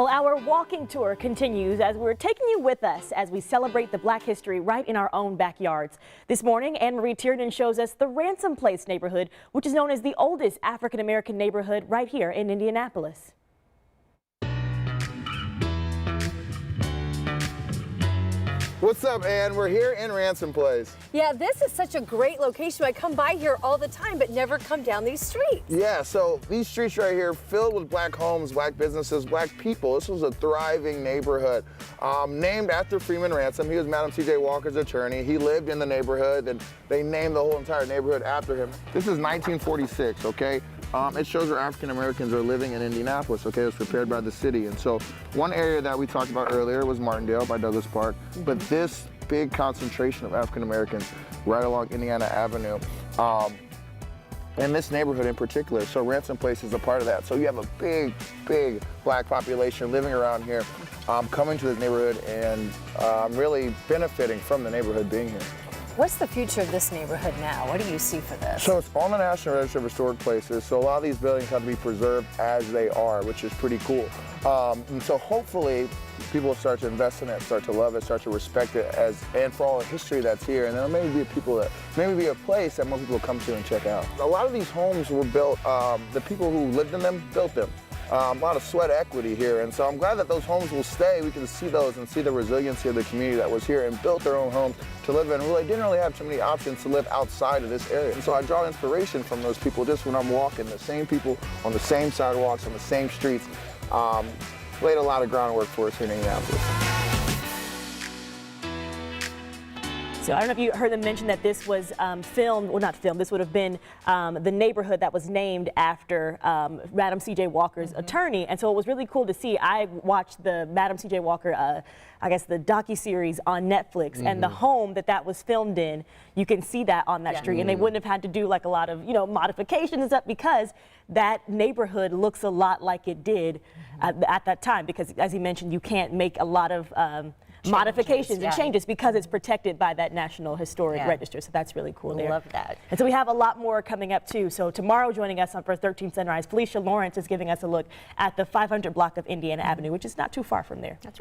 Well, our walking tour continues as we're taking you with us as we celebrate the Black history right in our own backyards. This morning, Anne-Marie Tiernan shows us the Ransom Place neighborhood, which is known as the oldest African-American neighborhood right here in Indianapolis. What's up, Ann? We're here in Ransom Place. Yeah, this is such a great location. I come by here all the time, but never come down these streets. Yeah, so these streets right here filled with Black homes, Black businesses, Black people. This was a thriving neighborhood named after Freeman Ransom. He was Madam C.J. Walker's attorney. He lived in the neighborhood, and they named the whole entire neighborhood after him. This is 1946, okay? It shows where African Americans are living in Indianapolis, okay? It was prepared by the city. And so one area that we talked about earlier was Martindale by Douglas Park, but this big concentration of African Americans right along Indiana Avenue, and this neighborhood in particular, so Ransom Place is a part of that. So you have a big Black population living around here, coming to this neighborhood and really benefiting from the neighborhood being here. What's the future of this neighborhood now? What do you see for this? So it's on the National Register of Historic Places, so a lot of these buildings have to be preserved as they are, which is pretty cool. And so hopefully people will start to invest in it, start to love it, start to respect it, and for all the history that's here, and then maybe be a place that more people will come to and check out. A lot of these homes were built, the people who lived in them built them. A lot of sweat equity here, and so I'm glad that those homes will stay. We can see those and see the resiliency of the community that was here and built their own homes to live in. Really didn't really have too many options to live outside of this area. And so I draw inspiration from those people just when I'm walking. The same people on the same sidewalks, on the same streets, laid a lot of groundwork for us here in Indianapolis. So I don't know if you heard them mention that this was filmed, well not filmed, this would have been the neighborhood that was named after Madam C.J. Walker's attorney. And so it was really cool to see. I watched the Madam C.J. Walker, I guess the docuseries on Netflix, and the home that was filmed in, you can see that on that street. And they wouldn't have had to do like a lot of, modifications and stuff because that neighborhood looks a lot like it did at that time, because as he mentioned, you can't make a lot of modifications and changes because it's protected by that National Historic Register. So that's really cool there. Love that. And so we have a lot more coming up too. So tomorrow joining us for 13 Sunrise, Felicia Lawrence is giving us a look at the 500 block of Indiana Avenue, which is not too far from there. That's right.